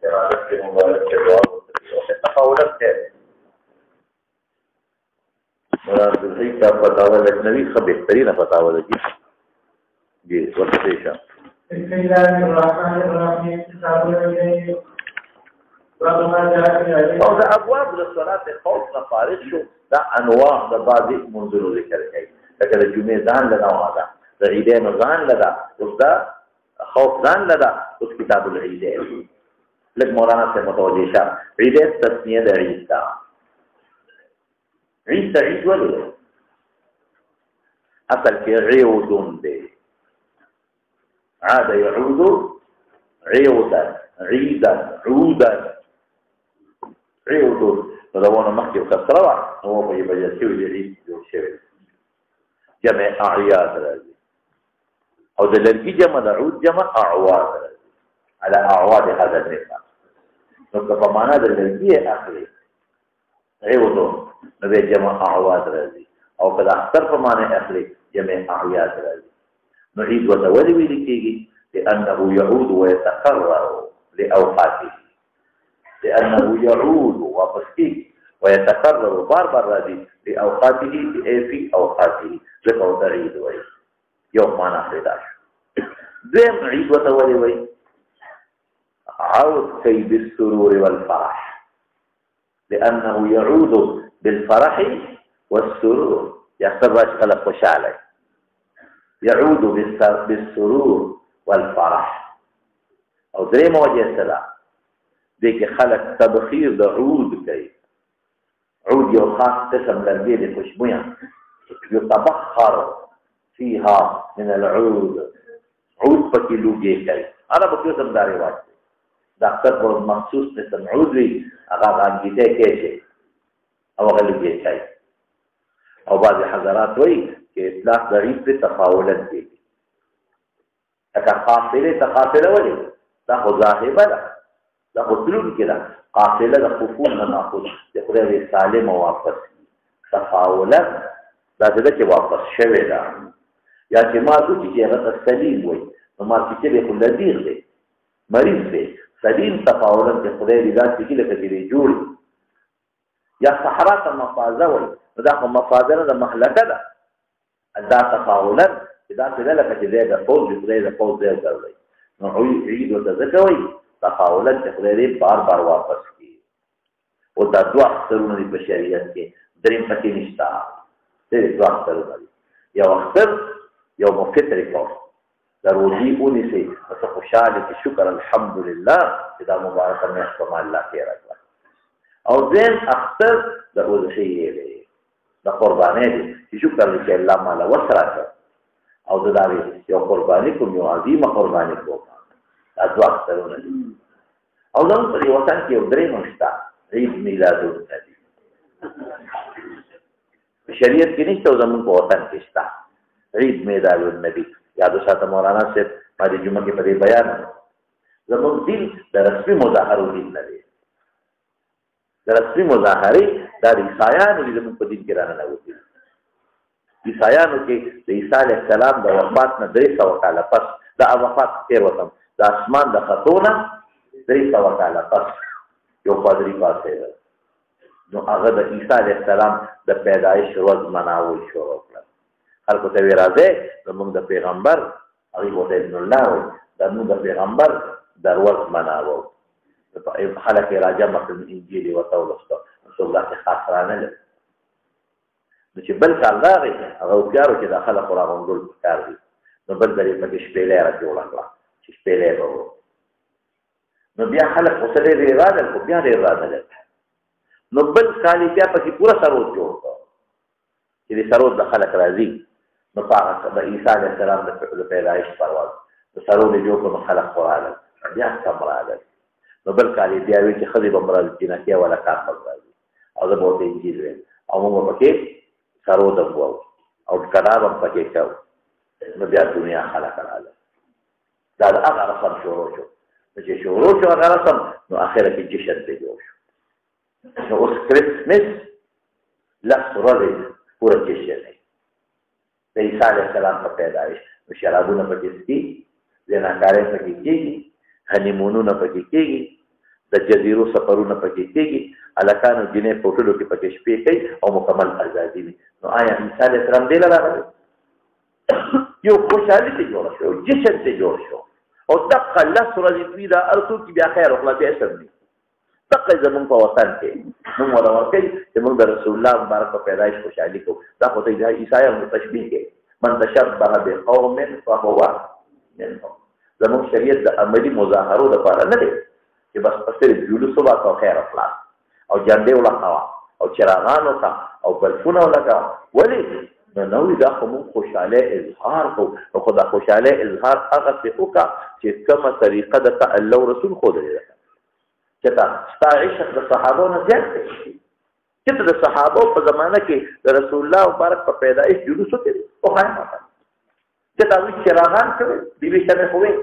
ارادت کې مبارک کې دعا وکړي تفاولت کې مراد دې کا فتاوا لجنوي خو بهترینه فتاوا ده جی ورته شه بسم الله الرحمن الرحيم كتاب العلم او د ابواب د صلات خوف نه فارغ شو دا انواع د بعضی منظور ذکر کوي لکه د جمعې ځان لدا واه د عیدین ځان لدا اوس دا خوف ځان لدا اوس کتاب العیدین لکه مولانا سے متوجه شه عیدین تسنیه د عید دا عید عید ولې اصل کې عیودون دی عاد يعود عيودا عيدا عودا عيود فدوانا مخي وكسروا هو بيجسيو جديد شوي جمع اعياد راځي او د لرګي جمع د عود جمع اعواد راځي على اعواد هذا النساء نو په معنا د لرګي اخلي عيود نو به جمع اعواد راځي او کله اختر په معنا اخلي جمع اعياد راځي نو عيد وتولي ویل کېږي لأنه يعود ويتكرر لأوقاته لأنه يعود وبسكي ويتكرر بار راضي لأوقاته في أوقاته لقو تعيد وي يوم ما نفرداش دين عيد وتولي وي عود كي بالسرور والفرح لأنه يعود بالفرح والسرور يحتبش قلق وشعلي يعود بالسرور والفرح او درې موجه سره د کې خلق تبخير د عود کوي عود یو خاص قسم لرګي د خوشبویا يتبخر فيها من العود عود پکې لوګي کوي انا په کوم داري وایي ډاکټر په مخصوص قسم عود وی هغه غانګیته کوي او هغه لوګي کوي او بعض حضرات وایي چې اطلاق ضعیف په تفاولت دي اکا قافله تقافله ولي دا خو ظاهبه ده دا خو تلون کده قافله د خفون نه ناخذ د خدای سالم واپس تفاولت دا دغه چې واپس شوه ده یا چې ما د چې هغه سلیم وي نو ما چې به خلدیر دی مریض دی سلیم تفاولت د خدای د ذات کې لکه دی جوړ یا صحرا ته مفازه وي دا خو مفازه د مهلکه ده دا تفاولت دا څه لکه چې دا فوز دی دا فوز دی کوي نو عید او تذکوي تفاولت خدای بار بار واپس کی او دا دوه اخترونه د بشریت کې دریم پکې نشتا دې دوه اخترونه یو اختر یو مفطر کو ضروري اونې سي تاسو خوشاله کې شکر الحمدلله چې دا مبارک مې استعمال الله کې راځي او زين اختر د اضحیه دی د قربانې دي چې شکر دې الله مالا وسره او د داري یو قرباني کوم یو عظیمه قرباني کوم دا دوه اخترونه دي او نن په یو وطن کې یو درې مشتا عيد میلاد النبي شریعت کې نشته زمون په وطن کې شته عيد میلاد النبي یاد ساته مولانا صاحب باندې جمعه کې په بیان زمون دین د رسمي مظاهرو دین نه دی د رسمي مظاهره د عیسایانو د زمون په دین کې رانه وتی عیسایانو کې د عیسی علیه السلام د وفات نه 300 کاله پس د وفات تیر وتم د اسمان د خطونه 300 کاله پس یو پادری پاسه ده نو هغه د عیسی علیه السلام د پیدایش ورځ مناول شروع کړ خلکو ته راځي زموږ د پیغمبر هغه وته ابن الله د موږ د پیغمبر د ورځ مناول خلک راځي مکه انجیل او تولست رسول الله خاصرانه نو چې بل کال راغی هغه پیارو چې داخله قرآن غوندل کار دي نو بل درې پکې شپېلې را جوړ کړه چې شپېلې وو نو بیا خلک اوسره لري راځل خو بیا لري راځل نو بل کال بیا پکې پورا سرود جوړ کړ چې سرود د خلک راځي نو هغه د عیسی علیه السلام د پیدایش پرواز نو سرود جوړ کړ خلک قرآن بیا څنګه راځل نو بل کال بیا وی چې خدای بمراد جنکه ولا کار راځي او د بوته انجیل او موږ پکې سرود وو او کلام پکې کاو نو بیا دنیا خلق رااله دا هغه رسم شروع شو چې شروع شو هغه رسم نو اخره کې جشن دی جوړ شو نو اوس کرسمس لا ورځ پوره جشن دی د عیسی علیه السلام په پیدایش نو شرابونه پکې سکي زناکارې پکې کېږي هنیمونونه پکې کېږي د جزیرو سفرونه پکې کېږي هلکانو جنۍ په هوټلو کې پکې شپې کوي او مکمل ازادي وي نو آیا عیسی علیه السلام دې له راغلی یو خوشحالي ته جوړ شو جشن ته جوړ شو او دقه لس ورځې دوی دا هر څوک بیا خیر وکړه بیا اسم دي دقه زمونږ په وطن کې نوم ولا ورکوي چې موږ د رسول الله مبارک په پیدایش خوشحالي کوو دا خو ته عیسایانو تشبیه کوي من تشبه بقوم فهو منهم زمونږ شریعت د عملي مظاهرو لپاره نه دی چې بس په صرف جلوس وکړه او خیر اخلاص او جنډې ولګوه او چراغان وکړه او بلفونه ولګوه ولې نو دا خو موږ خوشحاله اظهار کوو نو خو دا خوشحاله اظهار هغسې وکړه چې کومه طریقه درته الله او رسول ښودلې ده چې ستا عشق د صحابو نه زیات دی چې ته د صحابو په زمانه کې د رسول الله مبارک په پیدایش جلوس وکړې وښایه ماته چې ته هغوی چراغان کړی بیبي شمې خو وې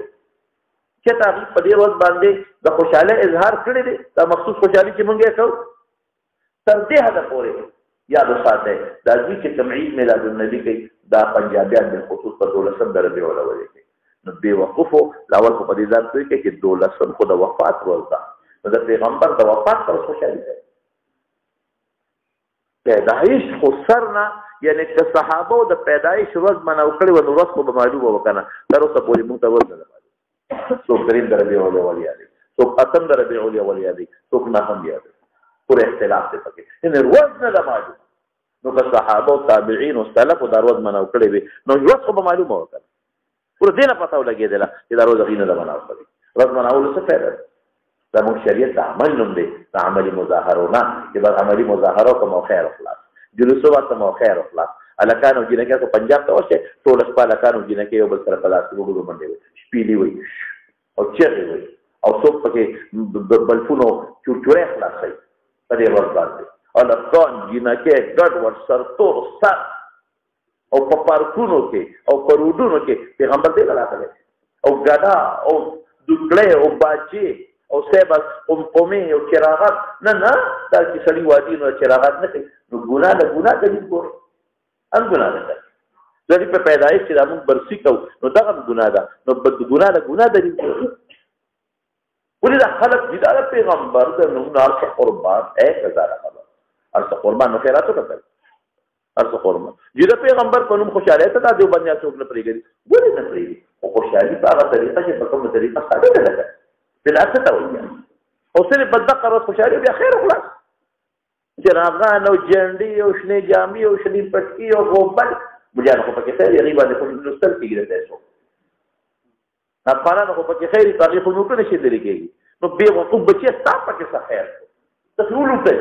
چې ته هغوی په دې ورځ باندې د خوشحاله اظهار کړی دی دا مخصوص خوشحالي چې موږ یې کوو تر دې حده پورې یاد وساتئ دا دوی چې کوم عید میلاد النبي کوي دا پنجابیان بالخصوص په 12 د ربیع الاول کوي نو بې وقفو لاول خو په دې ځان پوهېږي چې 12 خو د وفات ورځ ده نو د پیغمبر د وفات سره خوشحالي کوي پیدایش خو سر نه یعنې که صحابو د پیدایش ورځ منو کړې وه نو ورځ خو به معلومه وه که نه تر اوسه پورې موږ ته ورځ نه ده معلوم څوک دریم د ربیع الاول یادوي څوک اتم د ربیع الاول یادوي څوک نهم یادوي پورې اختلاف دی پکې یعنې ورځ نه ده معلوم نو که صحابه او تابعین او سلفو دا ورځ منو کړې وي نو ورځ خو به معلومه وه که نه پوره دې نه پته ولګېدله چې دا ورځ هغوی نه ده منو کړې ورځ منولو څه فایده ده زموږ شریعت د عمل نوم دی د عملي مظاهرو نه چې بس عملي مظاهرو کوم او خیر وخلاص جلوسو واسطه مو خیر وخلاص الکانو جنکه کو پنجاب ته ورشه ټول شپه الکانو جنکه یو بل سره په لاس وګړو باندې شپېلې وي او چغې وي او څوک پکې بلفونو چورچورې خلاصوي په دې ورځ باندې الکان جنکه ګډ ور سرتور سر او په پارکونو کې او په روډونو کې پیغمبر دې راغلی او ګډا او دوکړې او باچې او سیبس قمقمې او چراغات نه دا چې سړي وادي نو چراغات نه کوي نو ګناه نه ګناه دلیل ګوري هم ګناه نه کوي ځکه په پیدایش چې دا موږ برسي کوو نو دغه ګناه ده نو ګناه نه ګناه دلیل ګوري ولې دا خلک دي دا پیغمبر د نوم نار څخه قربان 1000 خبر ارڅ قربان نو خیراتو کوي ارڅ قربان چې د پیغمبر په نوم خوشاله ته دا دیوبندیا څوک نه پریږدي ولې نه پریږدي او خوشالي په هغه طریقه چې په کومه طریقه ساده ده لکه بلاسه ته وایي او صرف بدقه روز خوشالي بیا خیر خلاص چراغان او جنډې او شنې جامې او شنې پټکي او غوبل مجانو خو پکې خیر یې باندې خو لوستل کېږي د پیسو افغانانو خو پکې خیر تاریخ خو نو کنه شي درې کېږي نو بې وقوف بچي ستا پکې څه خیر تخلول ته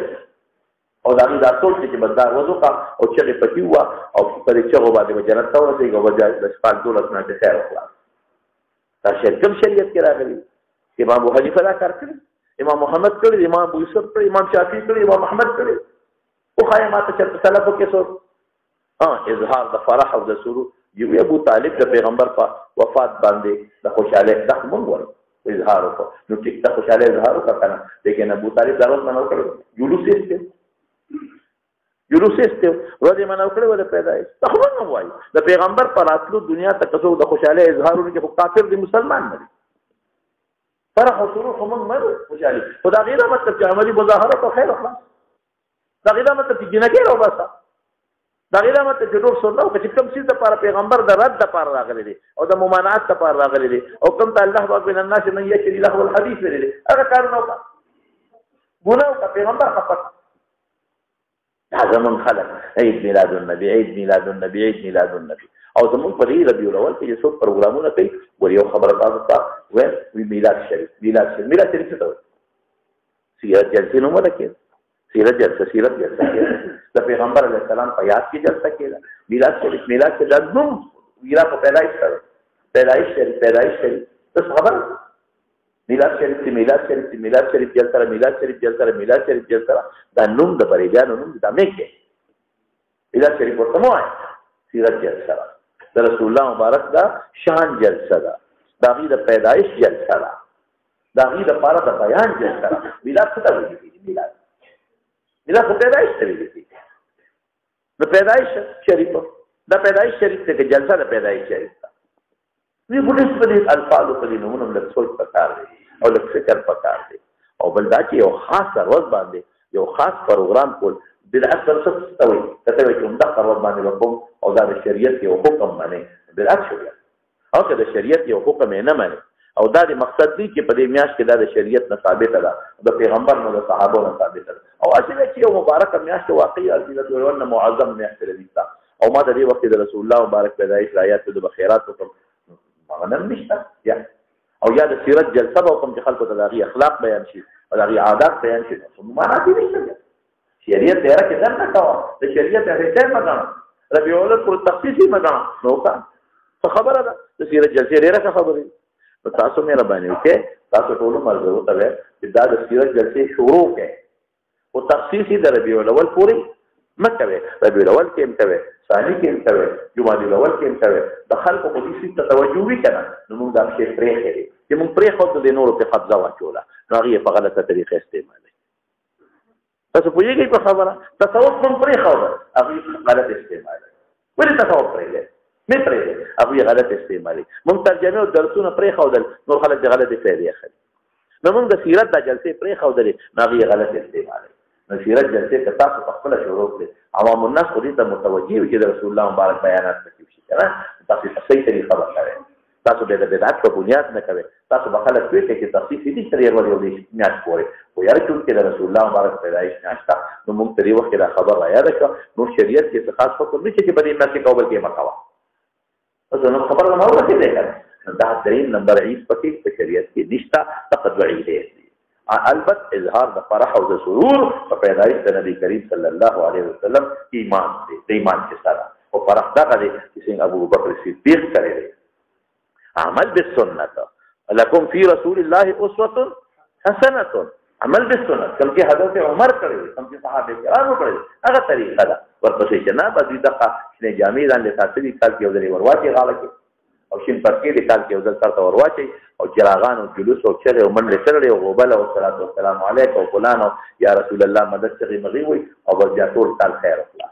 او دا ټول چې بندار وځوکا او چې پټي وا او پر چغو باندې جنت ته ورسېږي او بجای د شپږ دولت نه خیر خلاص دا شرکم شریعت کې راغلي امام ابو حنیفه دا کار کړی امام محمد کړی امام ابو یوسف کړی امام شافعي کړی امام احمد کړی او خای ماته چې سلفو کې څو اظهار د فرح او د سرور یو ابو طالب د پیغمبر په وفات باندې د خوشاله د مونږ ور اظهار وکړو نو ټیک ته خوشاله اظهار وکړه لیکن ابو طالب دا ورته منو کړو جلوس یې ورته منو کړو ول پیدایش تخمن نو وای د پیغمبر پر راتلو دنیا ته کڅو د خوشاله اظهارونه کې کافر دي مسلمان نه فرح او سرور هم مرو خوشالي خدا غیره مطلب چې عملي مظاهره او خیر اخلاص دا غیره مطلب چې جنګ او بس دا غیره مطلب چې ډور سنو چې کوم څه د لپاره پیغمبر د رد لپاره راغلي دي او د ممانعت لپاره راغلي دي او کوم ته الله باندې من الناس من يشري له الحديث لري هغه کارونه وکړه ګناه کا پیغمبر خپل هذا من خلق عيد ميلاد النبي عيد ميلاد النبي عيد ميلاد النبي او زموږ په ربيع الاول کې څو پروګرامونه کوي وريو خبره تاسو ته وي میلاد شریف میلاد شریف څه ته سیرت جلسه نو مده کې سیرت جلسه د پیغمبر علیه السلام په یاد کې جلسه کېده میلاد شریف د نوم ویرا په پیدایش شریف څه خبر میلاد شریف جلسه دا نوم د بریګانو نوم د مکه میلاد شریف ورته نو آی سیرت جلسه د رسول الله مبارک دا شان جلسه ده دا غي د پیدایش جلسه ده دا غي د پاره د بیان جلسه ده میلاد څه ته وایي میلاد په پیدایش ته وایي د پیدایش شریف دا پیدایش شریف ته جلسه د پیدایش شریف وی بډس په دې الفاظ په دې نومونو له سوچ پکار دي او له فکر پکار دي او بل دا چې یو خاص سروس باندې یو خاص پروګرام کول بدعت سره څه ستوي کته وي کوم دا سروس باندې وکم او دا د شریعت یو حکم باندې بدعت شو او که د شریعت یو حکم نه مانی او دا د مقصد دی چې په دې میاش کې دا د شریعت نه ثابت ده د پیغمبر نو د صحابه نه ثابت ده او اصله چې یو مبارک میاش واقعي اصله ورنه معظم میاش لري او ما د دې وخت د رسول الله مبارک پیدایش آیات د بخیرات کوم مغنم نشته یا او یا د سیرت جلسه به کوم چې خلکو ته دغه اخلاق بیان شي او دغه عادت بیان شي نو معنا دې نشته شریعت دې راکې درنه کاوه د شریعت هغه مګا ربيع الاول پر تخصیصي مګا نو کا خبره ده د سیرت جلسه ډیره خبره ده تاسو مې ربانه وکړه تاسو ټول مرزو ته چې دا د سیرت جلسه شروع کړي او تخصیصي د ربيع الاول پوری مکه ربيع الاول کې امتوي ثاني کې امتوي جمعه الاول کې امتوي د خلکو په دې څه توجه وکړه نو موږ دا شی پرې کړی چې موږ پرې خو د نورو په قبضه واچوله نو هغه په غلطه طریقه استعمال تاسو پوهیږئ په خبره تصوف کوم پرې خو هغه غلط استعمال ولې تصوف پرې نه پرې هغه غلط استعمال موږ ترجمه او درسونه پرې خو دل نو خلک د غلطه فائدې اخلي نو موږ د سیرت د جلسې پرې خو دل نو هغه غلط استعمال نو سیرت جلسې ته تاسو په خپل شروع کړئ عوام الناس خو دې ته متوجي وي چې د رسول الله مبارک بیانات پکې شي کنه تاسو په صحیح طریقه وکړئ تاسو د بدعت په بنیاد نه کوي تاسو به خلک وایي چې تخصیص دې سره یو دی میاش پورې او یاره چې د رسول الله مبارک پیدایش نشته نو موږ ترې وخت دا خبر را یاد کړو نو شریعت کې څه خاص حکم نشته چې په دې مسله کوبل کې مکوا اوس نو خبر نه اورته دی کنه دا دریم نمبر عید پکې په شریعت کې نشته فقط وعید دی البته اظهار د فرح او د سرور په پیدایش د نبی کریم صلی الله علیه وسلم ایمان دی د ایمان کې سره او فرح دا دی چې څنګه ابو بکر صدیق کړی عمل بالسنت لكم في رسول الله اسوه حسنه عمل بالسنت کوم چې حضرت عمر کړی کوم چې صحابه کرامو کړی هغه طریقه ده ورپسې جناب دې دغه چې جامع ځان له تاسو دې کال کې ودرې ورواچي غاله کې او شین پرکې دې کال کې ودل سره ورواچي او چراغان او جلوس او چره او منډه سره او غوبل او صلوات والسلام علیک او فلان یا رسول الله مدد څخه مغي وي او بیا ټول کال خیر وکړه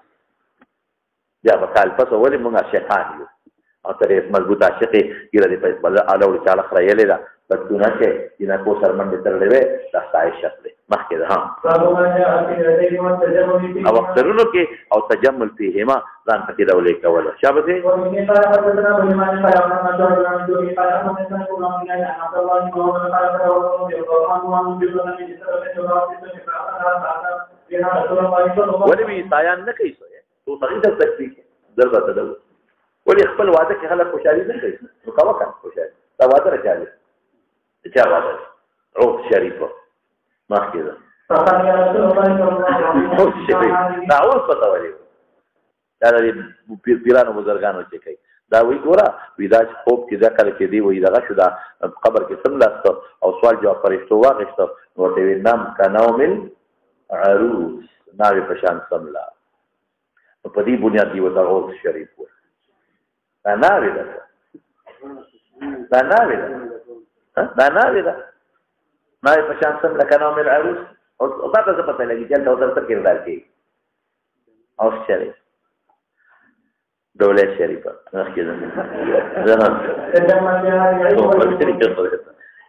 بیا په کال پس ولې موږ شیخان یو او ترې مضبوط عاشقي ګره دې په بل اړول چاله خړېلې ده بدونه چې دینه کو سرمن دې ترلې وې د خدای شکل مخکې ده ها او وختونو کې او تجمل فيهما ځان پکې ډولې کول شابه دې ولې وی سایان نه کوي تو صحیح ده تکلیف ضربه تدل ولی خپل واده کې خلک خوشالي نه کوي نو کا وکړه خوشالي دا واده راځي چا واده روح شریفه ما کېده دا اوس پتا ولې دا د پیرانو بزرګانو چې کوي دا وی ګوره ودا خوب کې دا کله کې دی وی دا شو دا قبر کې سملاست او سوال جواب پرېستو واغښت نو ته نام کناومل عروس ناوی پشان سملا په دې بنیاد دی ودا روح شریف دا ناوی ده ناوی پشان سم لکه نام العروس او تاسو څه پته لګی چې تاسو سره کېدل کی او شریف دوله شریفه مخکې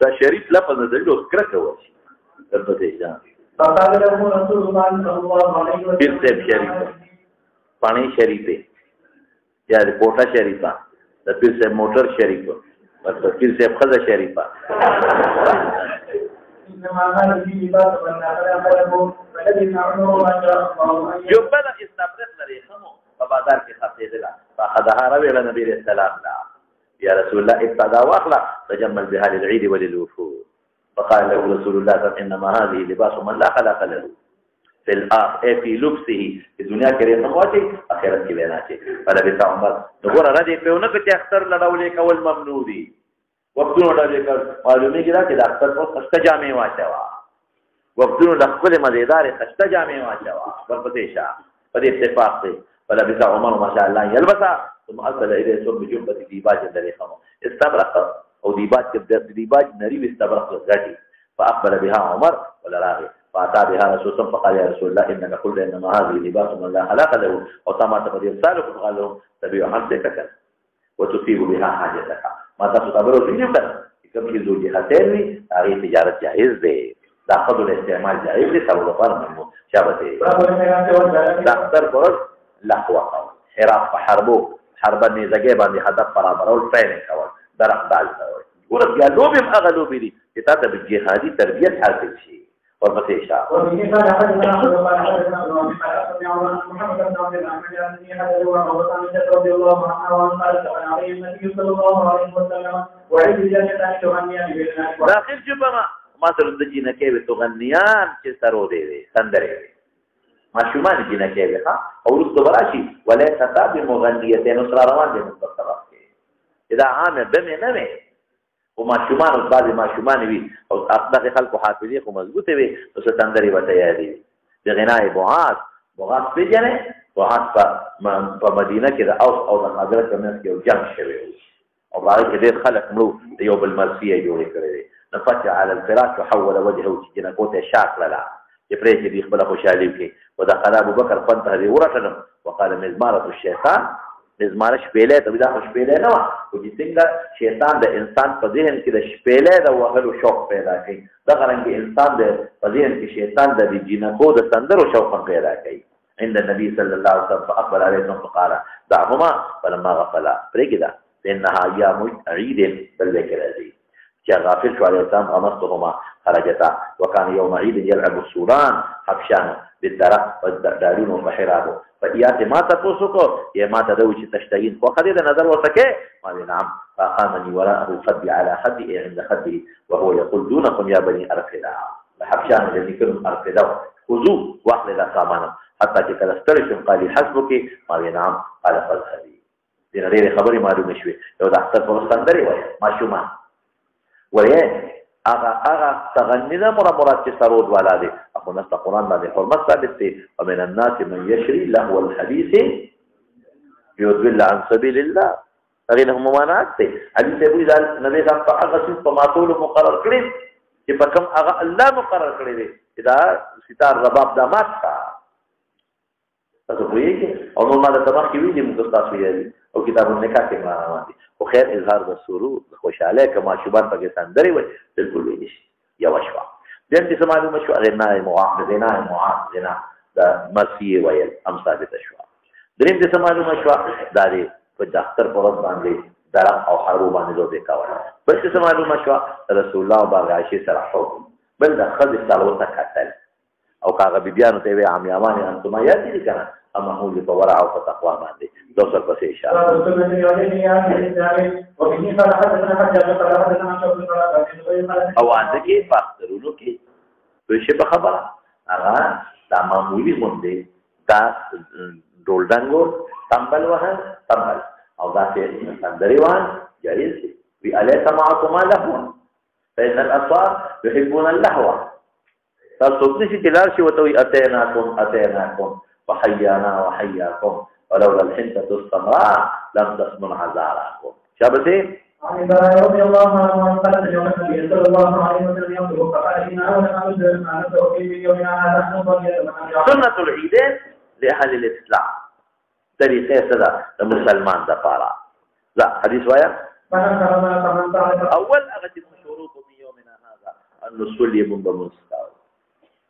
دا شریف لفظ د دې اوس کرکه وشي درته دی ځان پیر صاحب شریف پانی شریفه یا د کوټه شریفه د پیر صاحب موټر شریفه مطلب پیر صاحب خزه شریفه جو بل استبرق لري خمو په بازار کې خاصېدله فاخذها ربيع النبي عليه السلام لا يا رسول الله ابتدى واخلا تجمل بها للعيد وللوفود فقال له رسول الله انما هذه لباس من لا خلق له في الآخر في لبسه في الدنيا كريم نقوتي آخرت کی بیناچه فلبس عمر نقول ردی پیونه کتی اختر لڑولی کول ممنوع دی وقتونو لڑولی کول معلومی کی دا که دا اختر پر خشت جامعی واچوا وقتونو لخبل مزیدار خشت جامعی واچوا برپتیشا فدی اتفاق دی فلبس عمر ما شاء الله یلبسا ثم اصل الیه ثم جنبت دیباج دریخمو استبرق او دیباج نریب استبرق لزاتی فاقبل بها عمر ولا راغي فأتى بها رسول الله فقال يا رسول الله إنك قلت إنما هذه لباس من لا خلاق له وطمع تقدي رسالك فقال له تبيع حمسك وتصيب بها حاجتك ما تستبروا في جبل كم في زوجهتين هذه تجارة جائز ده دا خدو الاستعمال جائز دی سبب لپاره ممنوع شابته داختر پر لهو قول حراف په حربه نیزګي باندې هدف برابرول ټریننګ کول درخ دال کول ګور بیا لوبم هغه لوبې دي چې تاسو به جهادي تربیت حاصل شي ورپسې اشاره داخل جبه ما تر د جنکې به تغنیان چې سرو دی سندرې ماشومان جنکې به ها او رسو براشي ولې خطاب مغنیتين سره روان دي مستقبل کې اذا عام بمه نه وي او ماشومان او بعض ماشومان وي او اخلاق خلکو حافظي خو مضبوطه وي او سندرې وته یادي د غنای بوعات پیژنې بوعات په مدینه کې د اوس او د حضرت په کې یو جنگ شوی او باندې کې ډېر خلک مړو یو بل مرسیه جوړې کړې نفتح على الفراش وحول وجهه جنكوته شاكلا لا يفريش بيخبل خوشالي وكي ودخل ابو بكر فانتهى ورثنا وقال مزمارة الشيطان مزمارة شبيله طب دا شبيله نو وجي څنګه شیطان د انسان په ذهن کې د شبيله د وهلو شوق پیدا کوي دا څنګه انسان د په ذهن کې شیطان د جنکو د سندرو شوق پیدا کوي عند النبي صلى الله عليه وسلم فاقبل عليهم فقال دعهما فلما غفلا بريكدا انها ايام عيد بل ذكر عزيز غافل شو عليه السلام غمصتهما خرجتا وكان يوم عيد يلعب السودان حبشان بالدرع والدالون وحرابه فإيات ما تقصكو يا ما تدوش تشتهين وقدر نظر وسكي قال نعم فأقامني وراءه خدي على خدي عند خده وهو يقول دونكم يا بني أرقدا حبشان الذي كنتم أرقدا خذوا واحلدا سامانا حتى كلا استرشم قال حسبك قال نعم قال فاذهبي دين غير خبري معلوم شوي لو ده احسن فرصتندري ويا ما شو ما ويه اغا تغنينا مراد چې سرود والا دي اخو نست قرآن باندې حرمت ثابت دي ومن الناس من يشري لهو الحديث يضل عن سبيل الله هغه ممانعات دي حدیث ابو ذال نبی صاحب په هغه څه په ماطول مقرر کړی چې په کوم هغه الله مقرر کړی دي دا ستار رباب د مات کا تاسو وایي او نو ما د تبخ ویلي موږ تاسو یې او کتاب النکاح کې معلومات دي خو خیر اظهار د سرور خوشاله کما شوبان پکې سندري وي بالکل ویل شي یو شوا دیم چې معلومه شو غنا معاهده د مسیح ویل هم ثابت شو دریم چې معلومه شو د په دفتر په ورځ باندې درع او حرب باندې دوه کاوه بل چې معلومه شو رسول الله باغاشي سره حکم بل د خځې سره قتل او کاغه بیبيانو ته وی عامیان انتم یادی کنه اما هو په ورع او تقوا باندې دوسر پسې اشاره او انده کې فاخترونو کې دوی په خبره هغه د معمولی غونډې دا ډولډنګو تمبل وهل تمبل او دا چې سندري وان جایز وی الیس معكم لهو فإن الأصوات يحبون اللهو تاسو نشي کلار شي وتوي اتيناكم وحيانا وحياكم ولولا الحنطة السمراء لم تسمن عذاركم شابتي عن ابراهيم رضي الله عنه قال يوم النبي صلى الله عليه وسلم يقول فقال ان اول ما نزل ما نزل في يومنا هذا سنة العيدين لأهل الإسلام طريقه صدا المسلمان دفارا لا حديث وايا اول اغتب شروط من يومنا هذا ان نصلي بمستوى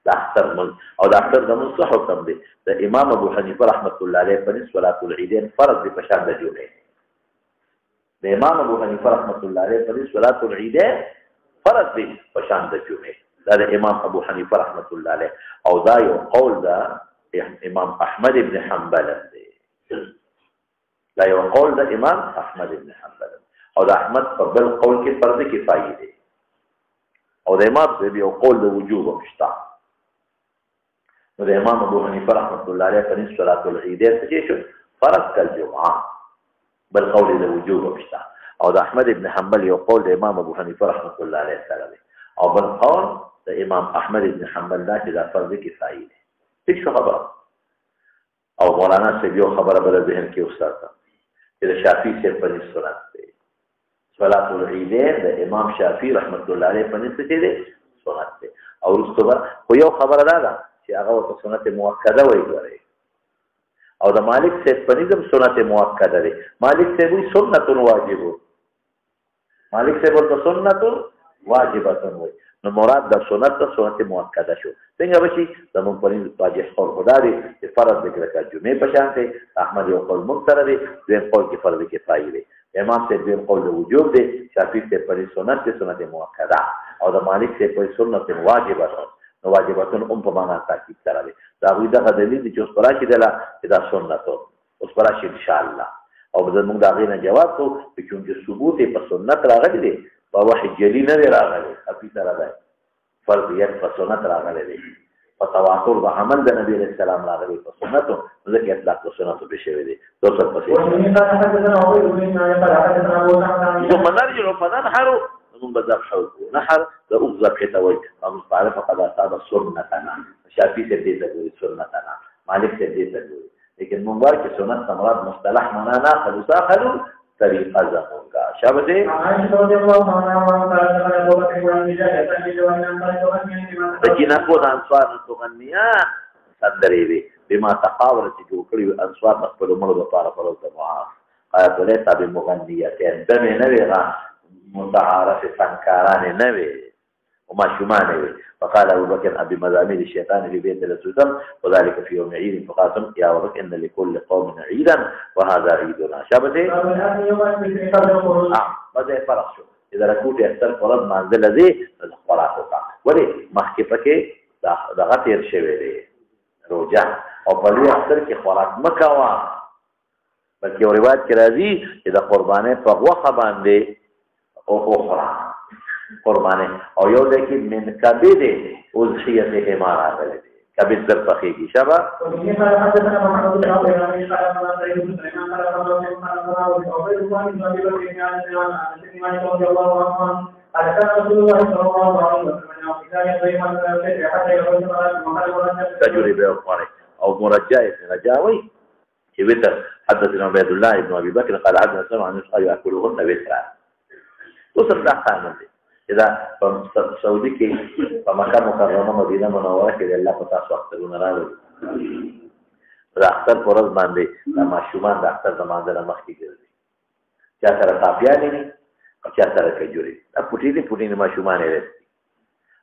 داختر من او داختر د مصح حکم دی د امام ابو حنیفه رحمت الله علیه په صلات العیدین فرض دی په شان د جمعې د امام ابو حنیفه رحمت الله علیه په صلات العیدین فرض دی په شان د جمعې دا د امام ابو حنیفه رحمت الله علیه او دا یو قول دا امام احمد ابن حنبل دی دا یو قول د امام احمد ابن حنبل او د احمد په بل قول کې فرض کفایه دی او د امام د یو قول د وجوب مشتا د امام ابو حنیفه رحمۃ اللہ علیہ په صلات العیدین څه شو فرض کل جمعه بل قول د وجوب مشتا او د احمد ابن حنبل یو قول د امام ابو حنیفه رحمۃ اللہ علیہ سره او بل قول د امام احمد ابن حنبل دا چې دا فرض کفایه دی څه شو خبره او مولانا سے یو خبره بل ذهن کې وساته چې د شافعی سے په سنت دی صلات العیدین د امام شافعی رحمۃ اللہ علیہ په نسبت دی سنت دی او رسوبه خو یو خبره ده چې هغه ورته سنت مؤکده وایي غواړي او د مالک سے پنځم سنت مؤکده دی مالک سے وی سنت واجب مالک سے ورته سنت واجبتون وي نو مراد د سنت مؤکده شو څنګه بشي زمون پرین واجب قول خدا دی چې فرض ذکر کا جمعه په شان دی احمد یو قول مقتر دی دویم قول کې فرض کفایي دی امام سے دویم قول د وجوب دی شافعی سے پرین سنت مؤکده او د مالک سے پرین سنت واجبتون نو واجبتون په معنا تاکید سره دی دا وی دغه دلیل چې اوس پراشي دی دا سنت اوس پراشي ان شاء الله او زموږ دا غینه جواب کو چې ثبوت په سنت راغلی دی په وحی جلی نه راغلی خفي سره دی فرضیت په سنت راغلی دی په تواتر د عمل د نبی علیہ السلام راغلی په سنت ځکه اطلاق د سنت به شوی دی دوسر پسې ثم نرجع فننحر من بذبح نحر د ذبح توي او تعرف قد اصاب سنتنا شافعي سے دې ته سنتنا مالک سے دې ته لیکن منبر کې سنت مراد مصطلح معنا نه خلو طریقہ زمون کا شابه دې جنا کو د انصار توغنیا صدرې وي بما تقاور چې جوړ کړی انصار خپل مړو لپاره فرض ده معاف آیت له تابع مغنیه ته دمه نه وي متعارف فنکاران نه وي وما شمان وي فقال ابو بكر ابي مزامير الشيطان في بيت الرسول وذلك في يوم عيد فقاسم يا رب ان لكل قوم عيدا وهذا عيدنا شابته بده فرق شو اذا ركوت اكثر فرض منزل ذي الصلاه ولي مخکې پکې دغه تیر شوی دی روزه او په لوی اختر کې خوراک مکوا بلکې روایت کې راځي چې د قربانې په غوښه باندې او خورا قربانه او یو د کې من کبد اضحیه حمار راغلی کبد در پخېږي شبا تجربه او مرجع رجاوي چې وتر حدثنا عبد الله بن ابي بكر قال حدثنا عن يسأل ياكلهن وتر وصل دا قانون دی دا په سعودي کې په مکه مکرمه مدینه منوره کې الله په تاسو اخترونه راغلي دا اختر پرز باندې د ماشومان د اختر زمانه نه مخکې ګرځي چا سره تاپیانې نه او چا سره کجوري دا پټې ماشومان یې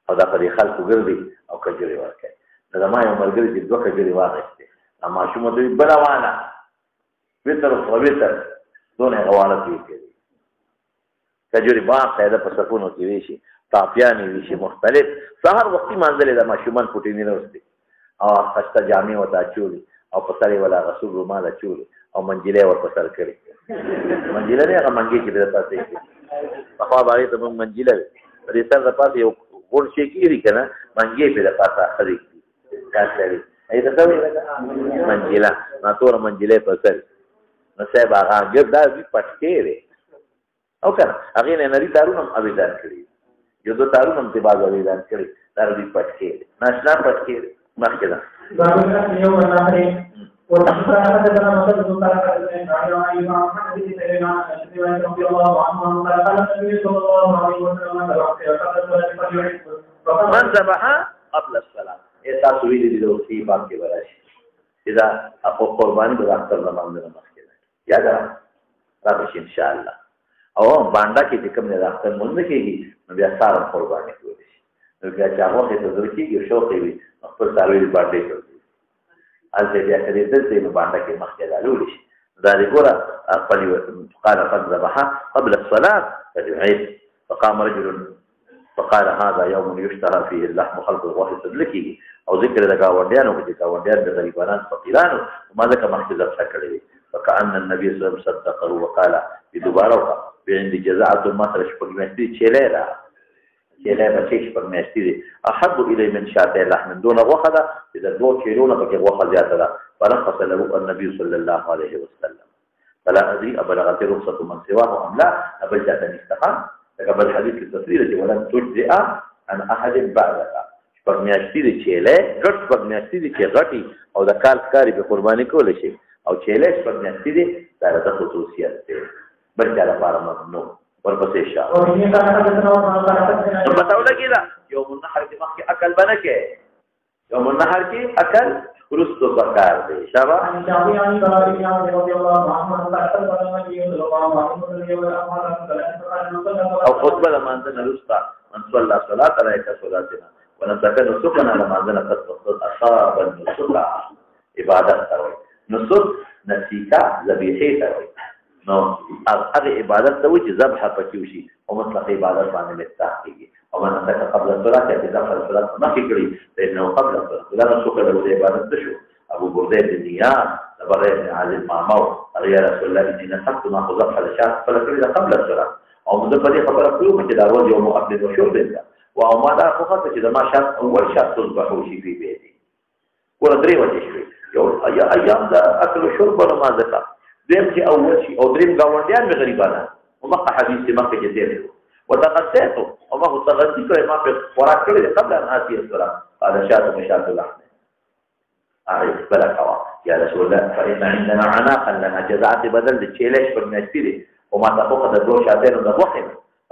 او دا په خلکو ګرځي او کجوري ورکړي دا ما یو مرګري چې دوه کجوري واغېستې دا ماشوم دوی بلواله وتر دونه غوانه کوي کجوري با قاعده په صفونو کې ویشي تاپیانی ویشي مختلف سحر وختي منځله د ماشومان پټینې نه وستي او خسته جامې وتا چولي او په سره ولا رسول رومال چولي او منجله ور په سر کړی منجله نه هغه منګي کې د پاتې په خوا باندې ته منجله دې سر د پاتې یو ګور شي کېږي کنه منګي په د پاتې خري کاټلې ایدا څه ویل منجله ما تور منجله په سر نو صاحب هغه ګردا دې پټکې او کنه هغه نه نری دارونه اویدان کړی یو دو دارونه هم تباز اویدان کړی دار دې پټکې ناشنا پټکې مخکې ده یو مناهره ورته هغه د مسجد دوکار کړی من ذبح قبل الصلاه ایسا سوی دي د وسی باب کې وراشي اذا اپو قرباني د اختر زمانه نه مخکې ده یاد راځي ان شاء الله او باندې کې کوم نه راځي مونږ کېږي نو بیا ساره قرباني کوي نو بیا چې هغه ته ضرورت کېږي شوقي وي خپل ساروي باندې کوي البته بیا کله دې په باندې کې مخکې لالول شي دا دې ګوره خپل قال قد ذبح قبل الصلاه فالعيد فقام رجل فقال هذا يوم يشترى فيه اللحم خلق الغوث تدلكي او ذكر د گاونډیانو کې گاونډیان د غریبانو فقیرانو ما ذکر مخکې ذبح کړی فكأن النبي صلى الله عليه وسلم صدقه وقال بدباره عند جزاعة ما ترش بالمستي شيلera بچيش بالمستي احب الي من شاة لحم دون وخذا اذا دو كيلونا بك وخذ زياده فرخص له النبي صلى الله عليه وسلم فلا ادري ابلغت رخصه من سواه ام لا ابجت ان استقام قبل حديث التفسير ولن تجزئ عن احد بعدك بالمستي شيله غټ بالمستي چې غټي او د کال کاری په قرباني کول شي او چیلې بالمستي دا د خصوصیت ده بل جاله لپاره ممنوع ورپسې شاه نو پتاو لګی دا یوم النحر کې مخکې عقل بنکه یوم النحر کې عقل ورستو بکار دی شابه عن شعبي عن براء بن عازب رضي الله عنه قال استقبل النبي صلى الله عليه وسلم او خطبه لمانځنه رستا من صلى صلاه عليك صلاتنا ونسكن سكن لمانځنه قد اصاب النسك عبادت کوي نسک نسیکا ذبیحه کوي نو هغه عبادت ته وي چې ذبح پکې وشي او مطلق عبادت باندې مستحق کیږي او من تک قبل الصلاه چې داخل الصلاه ما کې کړی نو قبل الصلاه لا نسک له عبادت شو ابو برده بن زياد براء بن عازب مامو غير رسول الله دين حق ما ذبح الشاة فلكل قبل الصلاه او مدفدي خبره کوي چې دا ورځ یو مقدم وشو ده او ما دا خو چې دا ما شات اول شات ذبح وشي په بیتي ورته وجه شي یو ایام دا اکل و شرب ولا ما ذکر دیم چې اول شي او دریم گاونډیان به غریبانه ومقه حدیث مکه کې دی وتغسيته وما هو تغسيته ما في خوراک کړی قبل ان اتي الصلاه قال شات مشات اللحم اعرف بلا كوا يا رسول الله فان عندنا عناقا لنا جزعت بدل الشيلش بالمسيري وما تفوق الدو شاتين وضحم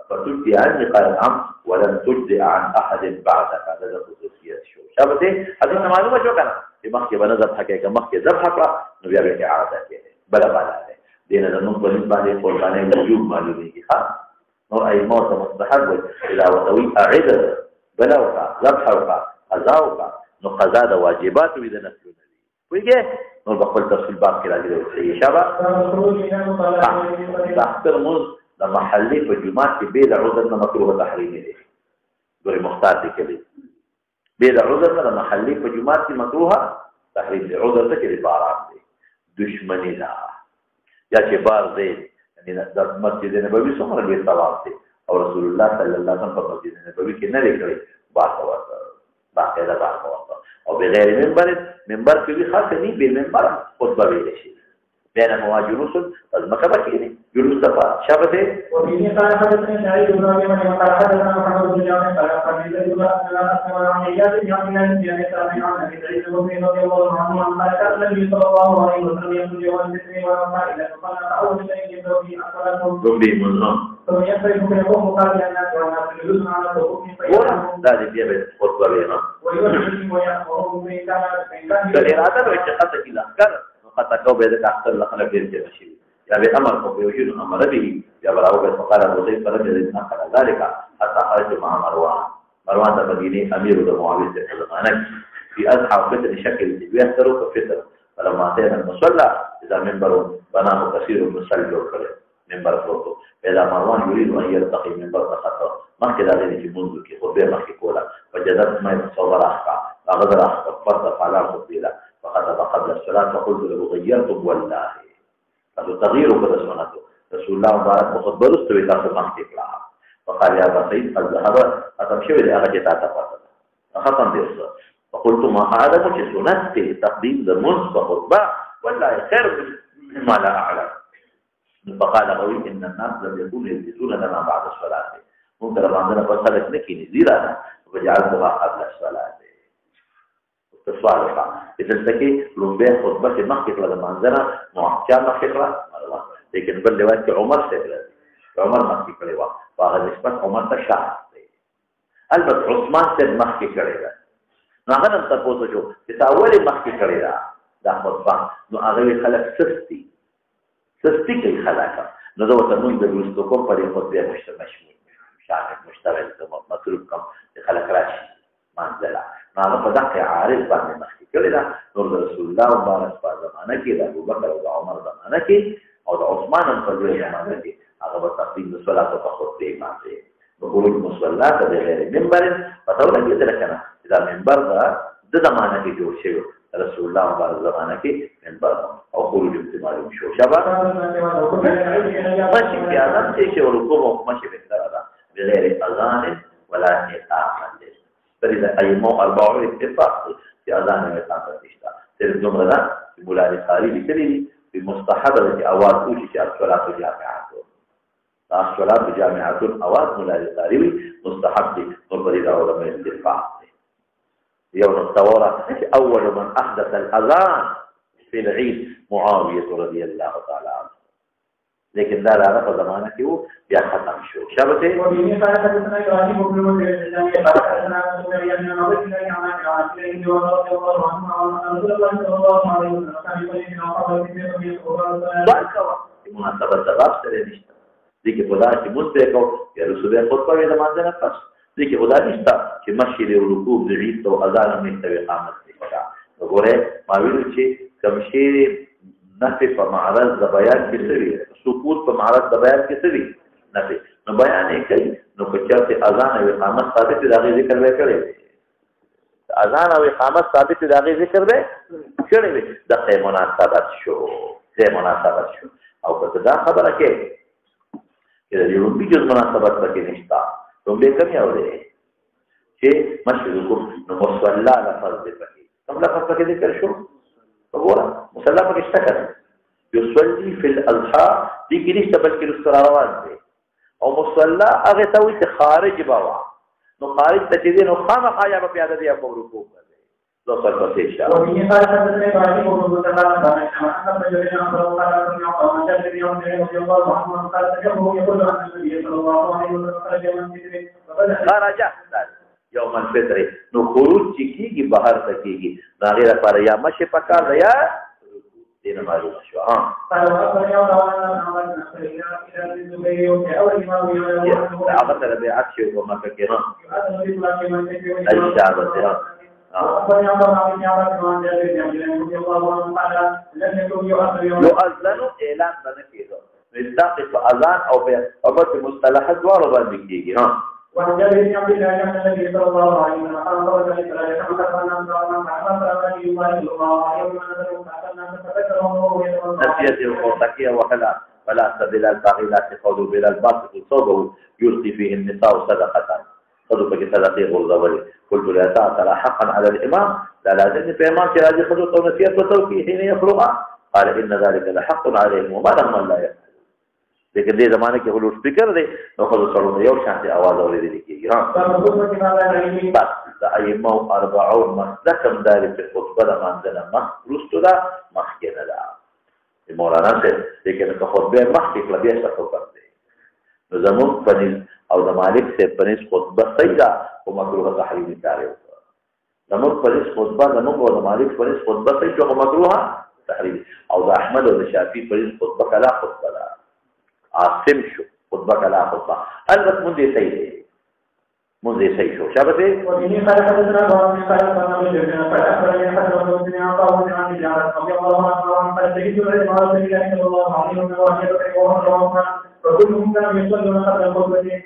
فتجزي عني قال نعم ولن تجزي عن احد بعدك هذا خصوصيه شو شابته حديث معلومه شو كان مخکې به نه ذبح کوي که مخکې ذبح کړه نو بیا به اعاده کوي بله بالا دی دې نه زموږ په نس باندې قربانۍ وجوب معلومېږي ښه نور ائمو ته مستحب وي اذا ورته وي اعده بله وکړه ذبح وکړه قضا وکړه نو قضا د واجباتو وي د نفلونه دي پوهېږې نور به خپل تفصیل باب کې راځي صحیح شابه تحت الموز د محلي په جومات کې بې د عذر نه مکروه تحریمي دی ګورې مختار دی کلی بلا عذر نه محلي په جمعات کې مکروه تحریم دی عذر ته کې باران دی دشمنی لا یا چې بار دی یعنی د مسجد نبوي څومره لوی ثواب دی او رسول الله صلی الله علیه وسلم په مسجد نبوي کې نه لري بار باقاعده بار او بغیر منبر کې خاص نه به منبر خطبه ویل شي بينهما جلوس المكبه كده جلوس تفا شابته وفي قال حدثنا سعيد بن ابي مريم قال حدثنا محمد بن جعفر قال قال الله اسمع عن اياد بن عبد الله بن سعيد عن ابي سعيد رضي الله عنه قال كان النبي صلى الله عليه وسلم يخرج يوم الاثنين والقائل فقال اول شيء يبدا به الصلاه ثم يخرج من يقوم مقابل الناس والناس جلوس على الركوع لا دي بيبه خطبه بينا ويخرج ويأمرهم بإنكار الاراده بالشقه الى اخر حتى كو به د اختر لخل ډیر کې شي یا به امر کو به یو امر به یا براو به فقره دوی پر دې نه کړه ذالک حتى خرج مع مروان د مدینه امیر د معاویه څخه زمانه في اضحى فتر شكل بيحضر كفتر فلما اتينا المصلى اذا منبر بناه كثير مصلي وكره منبر فوق اذا مروان يريد ان يرتقي منبر تخطى ما كده دې منذ کې خطبه مخکې کوله فجدت ما صبر احقا غدر احقا فرض على خطيله فخطب قبل الصلاة فقلت له غيرتم والله فتغيير كذا سنته رسول الله مبارك وخطبه رستوي تاسو مخکې کړه فقال يا ابا سعيد قد ذهب اتمشي هغه چې تاسو پاتہ ختم دي فقلت ما هذا چې سنت تقديم المنص خطبه والله خير مما لا اعلم فقال قوي ان الناس لم يكونوا يجلسون لنا بعد الصلاه ممكن باندې په صلاه کې نکینی زیرا وجعلتها قبل الصلاه سوال وکړه دلته کې لومبه خطبه کې مخکې کړه د منځره معاهده مخکې کړه لیکن بل روایت کې عمر څخه راځي عمر مخکې کړی و هغه نسبت عمر ته شاه دی البته عثمان څخه مخکې کړی دا نو هغه نن تاسو شو چې تا اولې مخکې کړی دا خطبه نو هغه خلک سستی کوي خلک نو دا وته موږ د ورستو کوم په خطبه مشمول شاهد مشترک مطلوب کوم خلک راشي منځله هغه په دغه عارض باندې مخکې کړی دا نور رسول الله مبارک په زمانه کې د ابوبکر او عمر زمانه کې او د عثمان په زمانه کې هغه په تقدیم صلات او خطبه باندې بخروج مصلات د غیر منبر پتاوله کې تل کنه دا منبر د زمانه کې جوړ شوی رسول الله مبارک زمانه کې منبر او خروج معلوم شو شباب ماشي کې اذان چې ورکوم ماشي به تر بغیر اذان ولا اقامه فإذا أيمو 40 اتفاق في أذان وإقامة الإشتاء تلزم غدا في مولانا الخاري بكلمة بمستحضرة أواد أوشي الصلاة جامعات الصلاة جامعات أواد مولانا الخاري مستحب نربري علماء الاتفاق يوم الثورة أول من أحدث الأذان في العيد معاوية رضي الله تعالى عنه لیکن دا هغه په زمانه کې وو بیا ختم شو شابته وبه قال حدثنا ابراهيم بن مسلم قال حدثنا سمير من عبد الله عن عائشة رضي الله عنها أن رسول الله صلى الله عليه وسلم كان يصلي من أصحابه في مناسبت جواب سره نشته دي کې خدا چې مونږ کو یا رسول الله خطبه ویل مانځه نه پس دي کې خدا نشته چې مشي له رکوع د عید او اذان نه توي قامت نشته وګوره ما ویل چې کمشي نفي په معرض د بیان کې سوي سکوت په معرض د بیان کې سوي نفي نو بیان یې کوي نو که چېرته اذان او اقامت ثابت دي هغه ذکر به کړی اذان او اقامت ثابت دي هغه ذکر به کړی وي د مناسبت شو او که دا خبره کې چې د یوبي جز مناسبت پکې نشته نو به کمی اوري چې مشهورکم نو مصلا لفظ دې پکې کوم لفظ پکې ذکر شو وګوره مصلا پکې شته کړه يصلي في الاضحى دي کې نشته بلکې رستوران دی او مصلا هغه ته وي چې خارج بوا نو خارج ته چې نو خامخا یا په پیاده دی په رکوع کوي لو پر پسې شه او یې قال حدثنا ابراهيم بن موسى قال حدثنا رجل عن ابو قال عن جابر بن عمر رضي الله عنه قال سمعه يقول عن النبي صلى الله عليه وسلم خرج يوم الفطر خرج يوم الفطر نو خروج کیږي بهر ته کیږي دا غیر لپاره یا مشه پکار دی یا دینه معلوم شو ها قال يوم هغه تر به اچي او مکه کې ها اجازه يؤذن اعلان باندې کېدو مستقف اذان او به اوبت مصطلحات ورو باندې کېږي ها وعن جابر بن عبد الله ان النبي صلى الله عليه وسلم قال خرج لصلاه فكان نسيت الخوتكيه وحلا فلا سبيل الباغلات قولوا بلا الباسط صوبه يلقي فيه النساء صدقه خذوا بك صدقه غرضه قلت لا ترى حقا على الامام لا لازم في امام راجي خذوا نسيت وتوكي حين يفرغها قال ان ذلك لحق عليهم وما لهم لا يفعل لیکن دې زمانه کې هلو سپیکر دی نو خو سره یو شانتي आवाज اورېدل کېږي ها بس دا ایمو 40 مسلکم داري په خطبه د منځنه مخ رستو دا مخ کې نه دا مولانا ته لیکن که خطبه مخ کې کله بیا څه کوي نو زموږ پنځ او د مالک سے پنځ خطبه سیدا او مکروه تحریم کاری زموږ پنځ خطبه زموږ او د مالک پنځ خطبه سیدا او مکروه تحریم او د احمد او د شافعي پنځ خطبه کلا خطبه عاصم شو خطبه کلا خطبه البته مونږ یې صحیح دی مونږ یې صحیح شو شابه وبه قال حدثنا ابراهيم قال حدثنا جابر قال اخبرني حسن بن عبد الله عن جابر رضي الله عنه قال سيدنا رسول الله صلى الله عليه وسلم وكلهم كانوا يصلون قبل الخطبه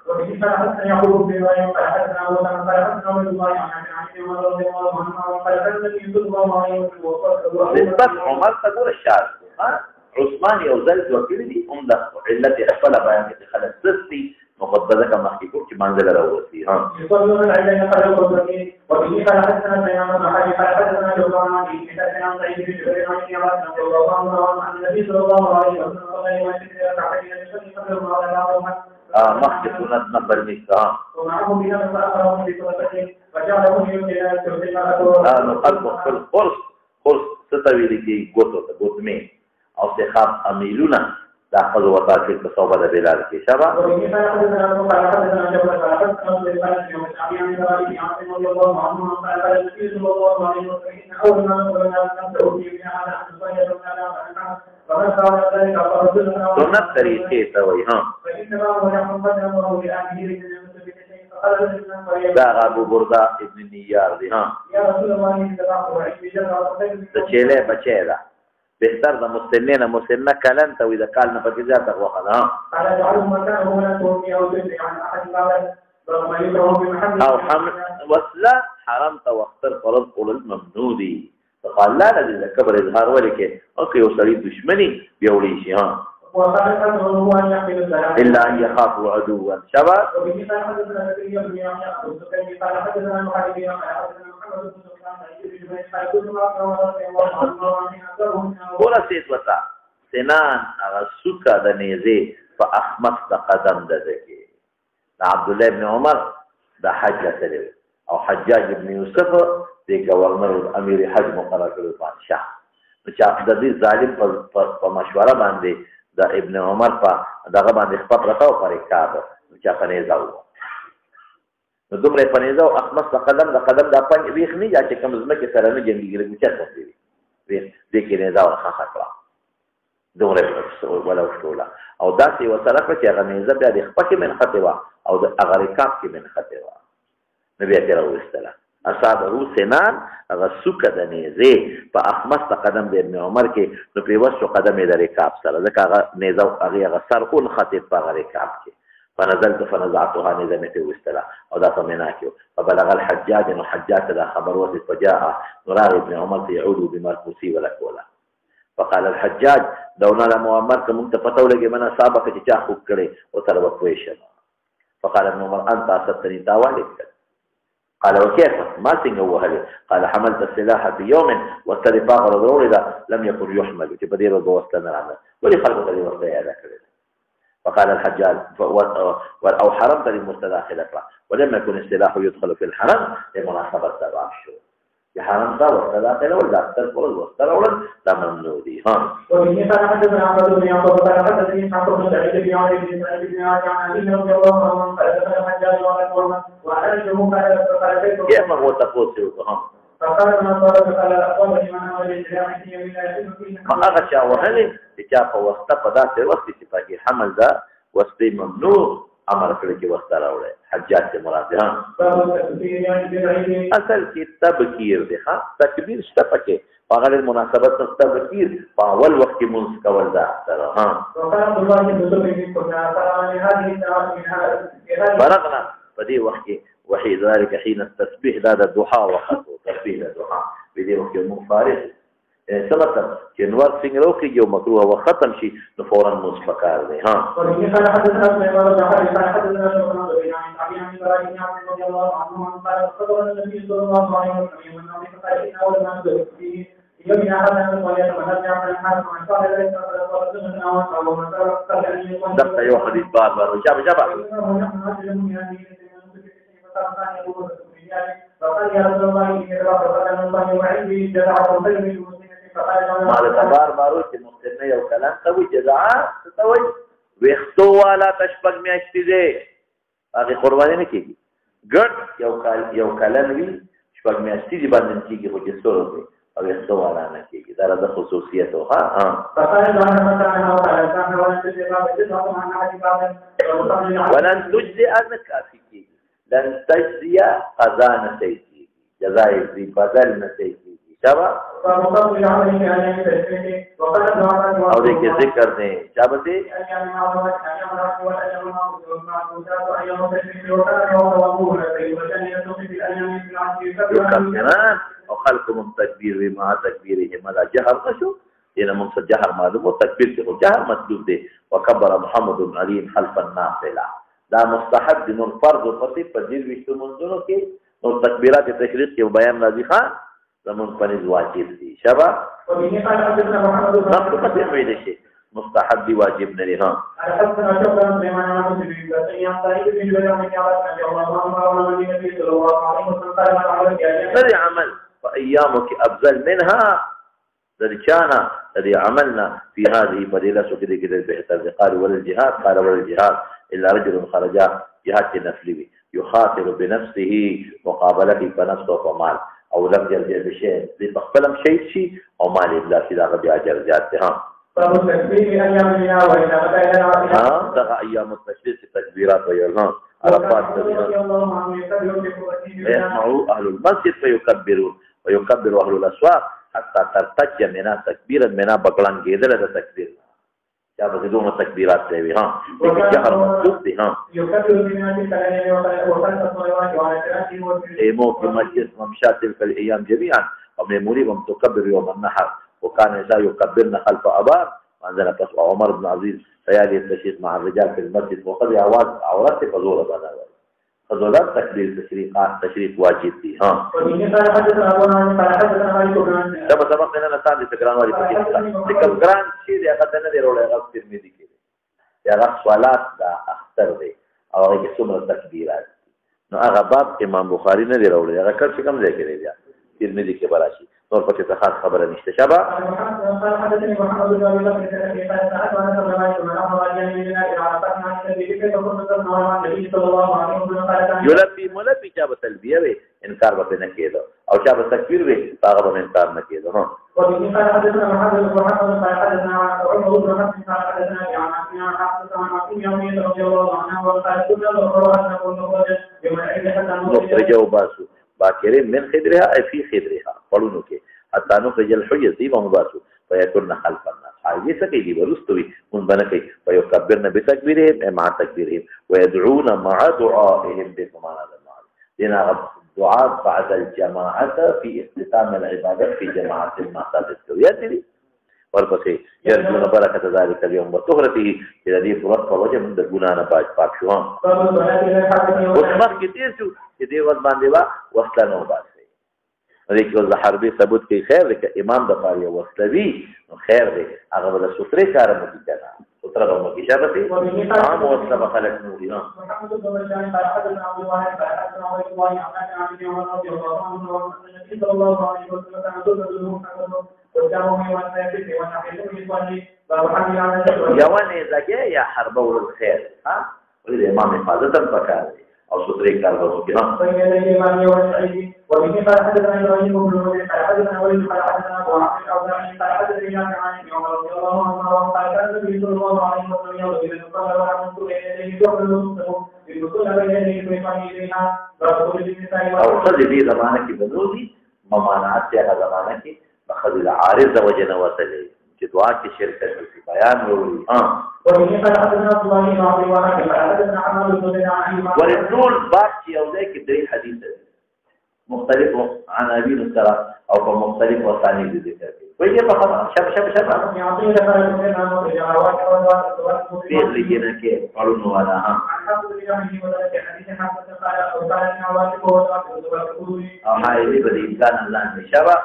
وبه قال حدثنا يعقوب بن ابراهيم قال حدثنا ابو بكر قال حدثنا عبد الله عن عمر رضي الله عنه قال كان النبي صلى الله عليه وسلم بس عمر تقول الشاذ عثمان یو ځل وکړي دي هم د علت خپل بیان کې خلک سستي مقدسه کما کې کوم چې منځل راوځي ها يقولون العلم قال الخطبه وبه قال حدثنا بيان بن حبيب قال حدثنا جوان عن حدثنا عن سعيد بن جبير عن عمر رضي الله عنه عن النبي صلى الله عليه وسلم قال يوم الفطر قبل مخکې سنت نمبر نشته ومعه بنا فأخرهم بصدقته وجعله يؤتي نو خلق خپل قرص ستوي لکي ګوتو ته ګوتمه او سخاب امیلونه دا خذ وتاکل په صوبه د بلال کې شبا سنت طریقې ته وایي ها دا ابو بردا ابن نیار دی ها د چيله بچی دا بهتر د مسننه مسننه کلن ته وي د کال نه پکې ځات غوخه او حمل وصله حرام ته وختر فرض قول ممنوع دي فقال لا د کبر اظهار ولکه او که یو سړي دشمنی بیاوړي شي ها الا ان يخافوا عدوا شبا ګوره سیس وتا سنان هغه سوکا د نیزه په احمد د قدم د ذکی عبد الله ابن عمر د حج سره او حجاج ابن یوسف د گورنر امیر حج مقرر کړو بادشاہ چې د دې ظالم په مشوره باندې د ابن عمر په دغه باندې خپل راته او پرې کار چې په نه ځاو نو دومره پنیزه او اخمص د قدم د پنځ ویخ نه یا چې کوم ځمکې سره نه جنګېږي لږ چېرته وي ویخ دې کې نیزه ورخښه کړه دومره ولا وشوله او داسې یې ورسره کړه چې هغه نیزه بیا د خپه کې منښتې وه او د هغه رکاب کې منښتې وه نو بیا ترې راویستله اصابه سنان هغه سوکه د نیزې په اخمص د قدم د ابن عمر کې نو پرې وشو قدم یې د رکاب سره ځکه هغه نیزه هغه سر ونښتېد په هغه رکاب کې فنزلت فنزعتها نیزه مې پرې ویستله او دا په منا کې فبلغ الحجاج نو حجاج ته دا خبر ورسېد فجاء نو راغی ابن عمر ته يعود بمرقصي ولکوله فقال الحجاج دونا له معمر که مونږ ته پته ولګي من اصابه چې چا خوب کړی ورسره به پوه شم فقال ابن عمر انت اصبتني تا والد قال وكيف ما څنګه وهلې قال حملت السلاح في يوم والسلفاء غرض لم يكن يحمل چې په دې ورځ وسله نه راغله ولې خلکو ته دې ورته یاده کړې فقال الحجاج او حرمت للمستداخله ولم يكن السلاح يدخل في الحرم لمناسبه تبع شو حرم دا وستداخله ولا تدخل وستدخل دا ممنوع دي ها وإن كان حدثنا عبد بن يعقوب قال حدثني عبد بن سعيد بن عمرو بن سعيد بن عن علي رضي الله عنه قال حدثنا الحجاج وعن الجمهور قال كيف هو تقول ها فقال ما قال اقوال من هو الاسلام في يوم لا يكون فيه ما هغه چا وهلې چې چا په واسطه په داسې وخت کې پکې حمل دا واسطه ممنوع امر کړی چې واسطه راوړي حجاج ته مراد ده اصل کې تبکیر ده ها تکبیر شته پکې هغه مناسبت تبکیر په اول وخت کې مونږ کول دا ها برغنا په دې وخت کې وحي ذلك حين التسبيح دا الضحى وقت تسبيح الضحى بدي وقت يوم فارغ سبب چې نور څنګه روکي یو مکروه او ختم شي نو فورا مسفکار دی ها ولكن قال حدثنا سليمان بن حرب قال حدثنا شعبة بن عن ابي ابراهيم رضي الله عنه قال خبر النبي صلى الله عليه وسلم من نبي قال ان اول ما نزل في يوم احد من وليتمنى يعمل الحرب من قال ذلك دقه یو حدیث بار جاب فقال يا رسول الله إني رفضت أن الله وعندي جزعة طيب المسلمين ما لتبار بارو چې مسلم یو کلام ته وي جزعه ته وي وختو والا تشبګ میاشتې دي هغه قرباني نه کیږي ګډ یو کلام وي شپږ میاشتې دي باندې کیږي خو چې سره وي او وختو والا نه کیږي دا د خصوصیت ها ولن تجزي انك افكي لن تجزي قضاء نسيتي جزاء ذي بدل نسيتي شابه او دې کې ذکر دی شابه دې او خلق تکبیر ما تکبیره ملا جهر نشو دینه مونږ جهر معلوم او تکبیر کې جهر مطلوب دی وکبر محمد علي خلف النافله دا مستحب دي نو فرض او فتي په دې وشتو منځونو کې نو تکبیرات تشریق کې بیان راځي ښا زمون پنځ واجب دي شبا مستحب دي واجب نه دي ها الذي عمل فايامك افضل منها ذلكانا الذي عملنا في هذه فضيلة سكدي كده بهتر قال ولا الجهاد قال ولا الجهاد إلا رجل خرج جهاد نفلي يخاطر بنفسه مقابلته فنفسه ومال أو لم يرجع بشيء بقبلم شيء أو مال إلا في ذا غبي أجر جاتها دغا أيام التشريق التكبيرات ويرها عرفات يسمعوا أهل المسجد فيكبرون ويكبر أهل الأسواق حتى ترتج منا تكبيرا منا بقلان كده لده تكبير يا بدون تكبيرات ده ها جهر مكتوب دي ها مو في مسجد ممشات تلك الايام جميعا وميموري وم تكبر يوم النحر وكان يسا يكبرنا خلف ابار وعندنا بس عمر بن عزيز ليالي التشريق مع الرجال في المسجد وقد اواز عورته فزور بنا فزولات تكبير تشريق واجب دي ها سبا سبقنا نسان دي تقران والي تکم گران شي دي اغا دنه دي روڑا اغا ترمذي کی دي اغا سوالات دا اختر دي او اغا سمر تکبیرات نو اغا باب امام بخاری نه دي روڑا اغا کل شکم دي کری دي ترمذي کی براشي نور پکې څه خاص خبره نشته. شابه قال حدثني محمد بن ابي بكر قال سالت عن الروايه من احمد بن دينار عرفت عن النبي صلى الله عليه وسلم قال یلبی ملبی چا به تلبیه وي انکار به نه کېدو او چا به تکبیر وي هغه به انکار نه کېدو. ها وبه قال حدثنا محمد بن محمد قال حدثنا عمر بن حفص قال حدثنا عن حفص عن عاصم يومئذ رضي الله عنه وقال كنا نخرج ان نكون نخرج يوم العيد حتى نخرج وباسو باكرين من خدرها اي في خدرها قالوا كي حتى نخرج الحجز دي ومباسو فيكون خلف الناس حاجه سكي برستوي من بنكي فيكبرن بتكبيرهم مع تكبيرهم ويدعون مع دعائهم بكمان هذا المعنى لنا دعاء بعد الجماعه في اختتام العبادات في جماعه المعتاد السويات دي ورپسې يرجون بركه ذلك اليوم وطهرته الذي فرق وجه من دغونانه پاک شو. اوس مخکې دې شو چې دې ور باندې وا وصله نو باسي دې کې ول حربي ثبوت کې خیر دی که امام د پاره وصلوي نو خیر دی هغه ول ستري کار مو کیږي ستره به مو کیږي عام وصله خلق نو دي. محمد بن بشار قال حدثنا ابو واحد قال حدثنا ابو الله عن ابي هريره رضي الله عنه عن النبي صلى الله عليه وسلم یوانه زګه یا حرب او الخير ها ولې امام حفاظت هم پکار دي او ستري کار وکړي. ها وبه قال حدثنا ابراهيم بن مسلم قال حدثنا وليد قال حدثنا ابو عاصم الاوزاعي قال حدثني عن ابن عمر رضي الله عنه قال كان النبي صلى الله عليه وسلم يوم الصلاه والرسول اليه يوم بالوصول بين يديه ويقام اليها ورسول النساء او خذ دي زمانه کې بنودي ممانعات هغه زمانه کې بخذ العارض وجنه وتلي چې دعا کې شرکت وکړي بیان وروړي. ها وبه قال حدثنا عبد الله بن عبد الواحد قال حدثنا عمرو بن عن ورسول باق چې او ځای کې درې حدیث مختلف عن ابي السلام او په مختلف وسانی دي ذکر کوي. وایي په شب په لګینه کې پړونو والا. ها او هاي دې بده انسان الله نشابه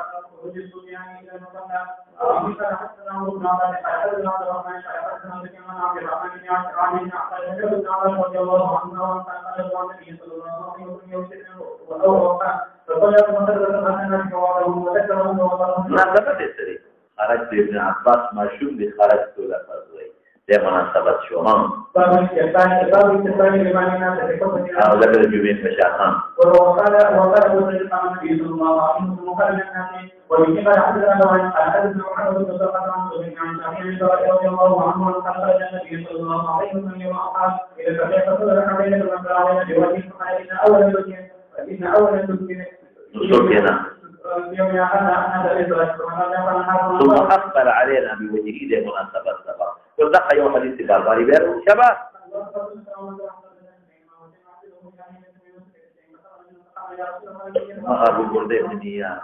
خرج ابن عباس مشهور دي خرج تولا فضوي ده مناسبت شو. ها او لكن الجميع مشاهان وقال النبي صلى الله عليه وسلم وبه قال حدثنا حدثنا محمد بن سلمة عن شافعي رضي الله عنه قال خرج النبي صلى الله عليه وسلم يوم قال الى البقيع فصلح بين من علينا بوجه فقال ان اولا نسكنا ثم أخبر علينا بوجهه ده مناسبة السفر وذاق يوم حديث بارباري بيرو شباب أبو بردة الدنيا.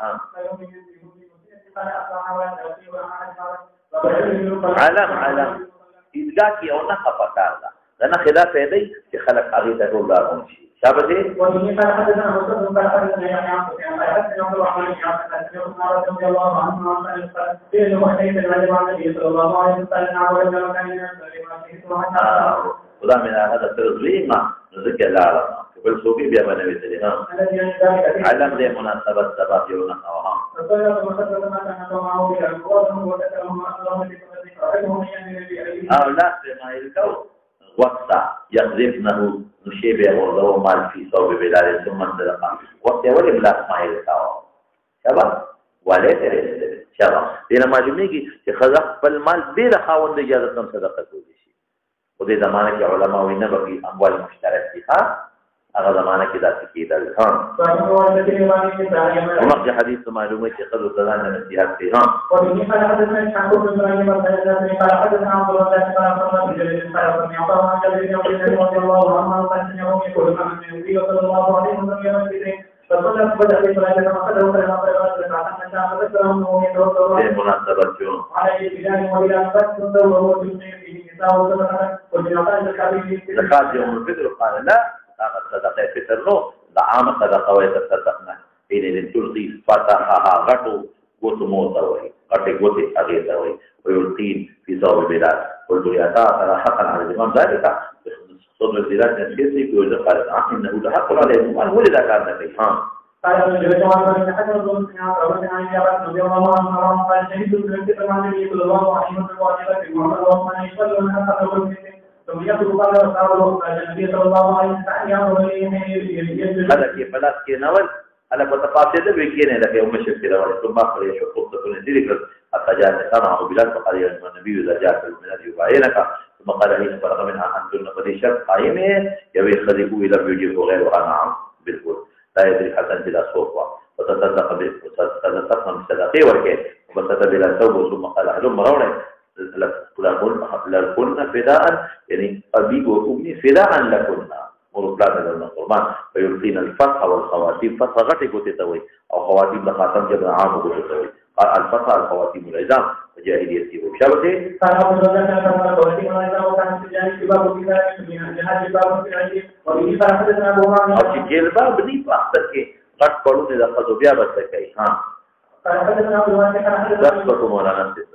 علم إدقاك يونا خفكار لأن خلاف يدي خلق أغيث الرولار ونشي شابه ومن قال حدثنا مسلم قال حدثنا يحيى عن سفيان قال حدثنا عبد الرحمن بن عبد رضي الله عنه عن قال وحديث النبي صلى الله عليه وسلم وجعل كان وده من هذا الترزوي ما ذكر العالم قبل سوقي بيا النبي صلى الله عليه وسلم علم ده مناسبة سبب يونا أوها أو لا ما يلقوا وقتا يقذفنه نشيبه ورده مال في صوب بلاد ثم صدقه وقت ولي بلا ما يلقوا شباب ولا ترى شباب دينا ما جمعي چې خزق بل مال بلا خاوند اجازه تم صدقه کوي شي په دې زمانه کې علما وینه بقي اموال مشترک دي ها هغه زمانه کې داسې کېدل. ها ومخ حدیث معلومه چې خلو زدان نصيحت دي. ها ومن قال حدثنا اسحاق بن ابراهيم قال حدثنا عبد الله بن رضي الله عنه قال ان يوم يقول النبي صلى الله عليه وسلم فصلى بدأ بصلاة فقد وصل مناسبة شو على البلاد وإلى فتح وهو في النساء زكاة يوم الفطر قال لا صدقه فطر نو عام صدقه ويتصدقنا حين تلقي فتحها غطو غطو موتا وهي غطو أغيثا وهي ويلقين في ثوب البلاد قلت يا ترى حقا على الإمام ذلك صدر الزلال نسيسي في وجه قال إنه لحق عليهم أن ولد كان نبي. ها قال ابن جواد بن حجر بن سنان رضي الله عنه قال شهدت النبي صلى الله عليه وسلم واجبا في محمد وعثمان يصلون حتى تقول ثم يقول قال النبي صلى الله عليه وسلم هذا كيف بلاس كي نول على بتفاصيل بكينه لك يوم الشفيع ثم أخر يشوف تكون ذلك حتى جاء سمعه بلال فقال يا النبي إذا جاء من يبايعك ثم قال حين فرغ منها أنتن قد شرط قائمه يبي خذفوا إلى يجيب غيرها نعم بالقول لا يدري حتى بلا صوفة وتصدق بصدقه وركه وبصدق بلا ثوب ثم قال هلم رونه لكن فداء يعني أبي وأمي فداء لكن وربنا لنا قربان فيلقين الفتح والخواتيم فتح غتي قتتوي أو خواتيم لخاتم جبن عام قتتوي قال الفتح الخواتيم العظام وجاهلية وشابته قال أبو الرزاق كما خواتيم العظام وكان في الجانب شباب في ذلك من الجهاد شباب في العلم وبه فحدثنا أبو معمر أو جلباب ني فاختك قد قالوا إذا قضوا بها بسكي ها قال حدثنا أبو معمر قال حدثنا دستكم ولا نفس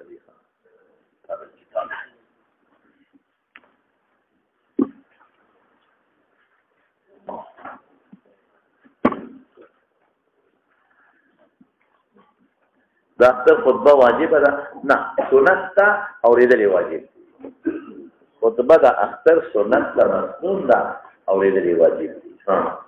دا خطبه واجب ده نه سنت تا اوریدل واجب خطبه دا اختر سنت لا مسنون ده اوریدل واجب ها